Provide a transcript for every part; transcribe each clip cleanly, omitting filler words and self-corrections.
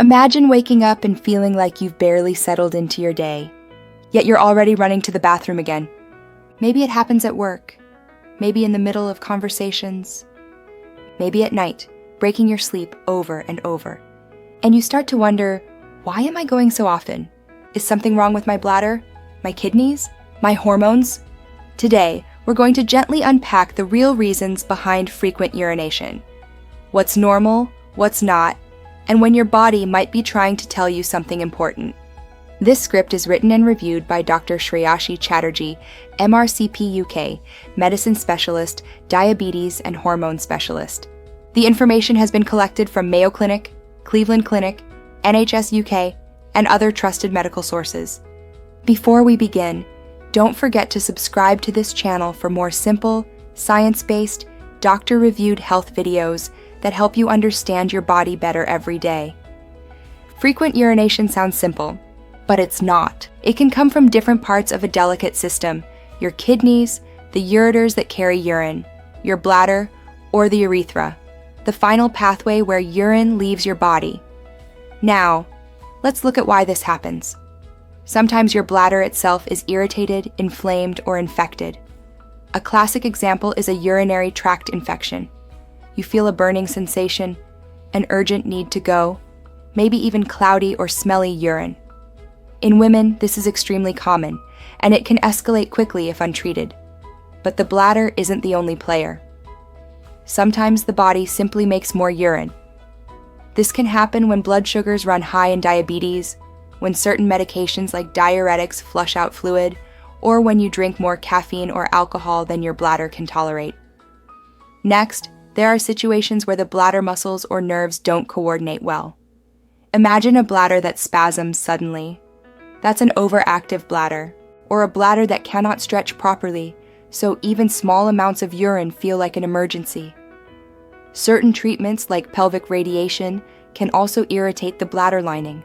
Imagine waking up and feeling like you've barely settled into your day, yet you're already running to the bathroom again. Maybe it happens at work, maybe in the middle of conversations, maybe at night, breaking your sleep over and over. And you start to wonder, why am I going so often? Is something wrong with my bladder, my kidneys, my hormones? Today, we're going to gently unpack the real reasons behind frequent urination. What's normal, what's not, and when your body might be trying to tell you something important. This script is written and reviewed by Dr. Shreyashi Chatterjee, MRCP UK, medicine specialist, diabetes and hormone specialist. The information has been collected from Mayo Clinic, Cleveland Clinic, NHS UK, and other trusted medical sources. Before we begin, don't forget to subscribe to this channel for more simple, science-based, doctor-reviewed health videos that help you understand your body better every day. Frequent urination sounds simple, but it's not. It can come from different parts of a delicate system: your kidneys, the ureters that carry urine, your bladder, or the urethra, the final pathway where urine leaves your body. Now, let's look at why this happens. Sometimes your bladder itself is irritated, inflamed, or infected. A classic example is a urinary tract infection. You feel a burning sensation, an urgent need to go, maybe even cloudy or smelly urine. In women, this is extremely common, and it can escalate quickly if untreated. But the bladder isn't the only player. Sometimes the body simply makes more urine. This can happen when blood sugars run high in diabetes, when certain medications like diuretics flush out fluid, or when you drink more caffeine or alcohol than your bladder can tolerate. Next, there are situations where the bladder muscles or nerves don't coordinate well. Imagine a bladder that spasms suddenly. That's an overactive bladder, or a bladder that cannot stretch properly, so even small amounts of urine feel like an emergency. Certain treatments like pelvic radiation can also irritate the bladder lining.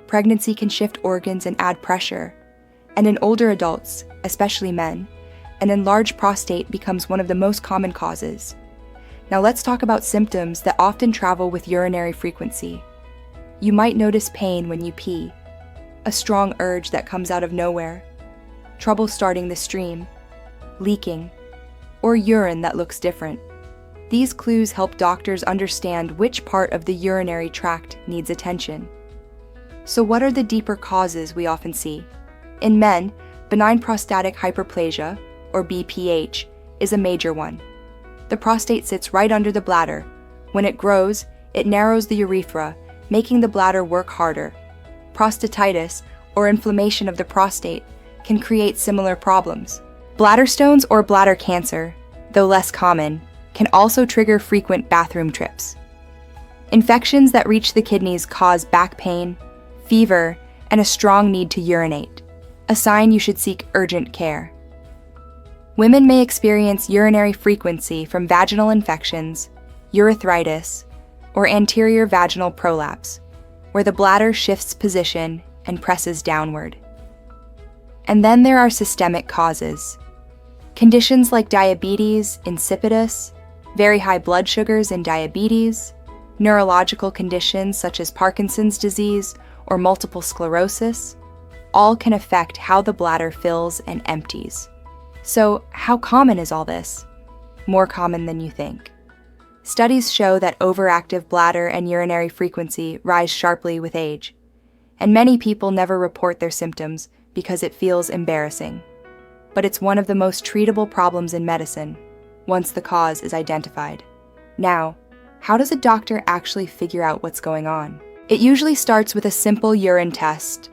Pregnancy can shift organs and add pressure, and in older adults, especially men, an enlarged prostate becomes one of the most common causes. Now let's talk about symptoms that often travel with urinary frequency. You might notice pain when you pee, a strong urge that comes out of nowhere, trouble starting the stream, leaking, or urine that looks different. These clues help doctors understand which part of the urinary tract needs attention. So what are the deeper causes we often see? In men, benign prostatic hyperplasia, or BPH, is a major one. The prostate sits right under the bladder. When it grows, it narrows the urethra, making the bladder work harder. Prostatitis, or inflammation of the prostate, can create similar problems. Bladder stones or bladder cancer, though less common, can also trigger frequent bathroom trips. Infections that reach the kidneys cause back pain, fever, and a strong need to urinate, a sign you should seek urgent care. Women may experience urinary frequency from vaginal infections, urethritis, or anterior vaginal prolapse, where the bladder shifts position and presses downward. And then there are systemic causes. Conditions like diabetes insipidus, very high blood sugars in diabetes, neurological conditions such as Parkinson's disease or multiple sclerosis, all can affect how the bladder fills and empties. So, how common is all this? More common than you think. Studies show that overactive bladder and urinary frequency rise sharply with age, and many people never report their symptoms because it feels embarrassing. But it's one of the most treatable problems in medicine, once the cause is identified. Now, how does a doctor actually figure out what's going on? It usually starts with a simple urine test,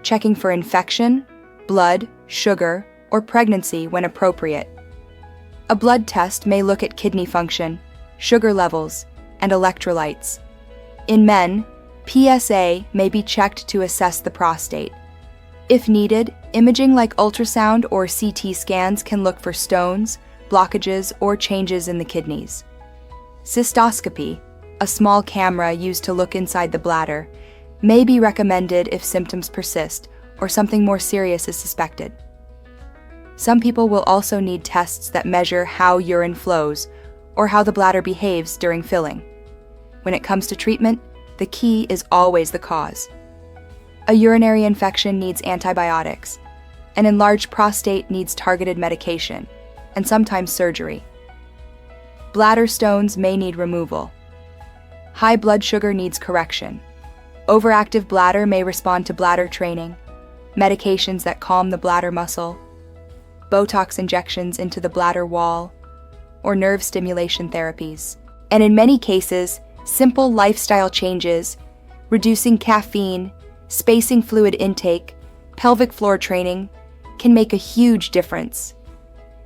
checking for infection, blood, sugar, or pregnancy when appropriate. A blood test may look at kidney function, sugar levels, and electrolytes. In men, PSA may be checked to assess the prostate. If needed, imaging like ultrasound or CT scans can look for stones, blockages, or changes in the kidneys. Cystoscopy, a small camera used to look inside the bladder, may be recommended if symptoms persist or something more serious is suspected. Some people will also need tests that measure how urine flows or how the bladder behaves during filling. When it comes to treatment, the key is always the cause. A urinary infection needs antibiotics. An enlarged prostate needs targeted medication, and sometimes surgery. Bladder stones may need removal. High blood sugar needs correction. Overactive bladder may respond to bladder training, medications that calm the bladder muscle, Botox injections into the bladder wall, or nerve stimulation therapies. And in many cases, simple lifestyle changes, reducing caffeine, spacing fluid intake, pelvic floor training, can make a huge difference.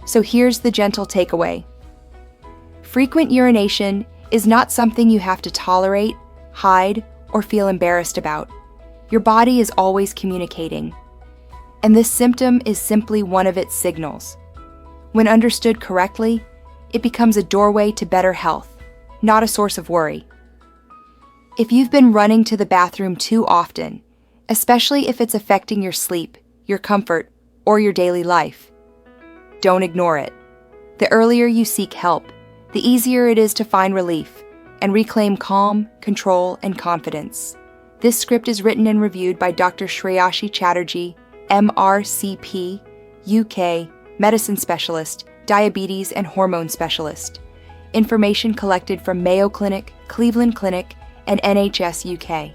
So here's the gentle takeaway. Frequent urination is not something you have to tolerate, hide, or feel embarrassed about. Your body is always communicating. And this symptom is simply one of its signals. When understood correctly, it becomes a doorway to better health, not a source of worry. If you've been running to the bathroom too often, especially if it's affecting your sleep, your comfort, or your daily life, don't ignore it. The earlier you seek help, the easier it is to find relief and reclaim calm, control, and confidence. This script is written and reviewed by Dr. Shreyashi Chatterjee, MRCP, UK, medicine specialist, diabetes and hormone specialist. Information collected from Mayo Clinic, Cleveland Clinic, and NHS UK.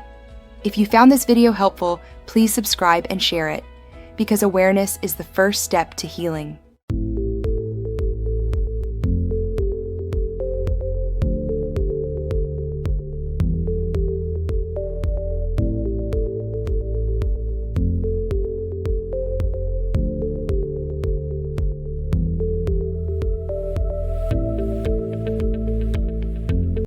If you found this video helpful, please subscribe and share it, because awareness is the first step to healing.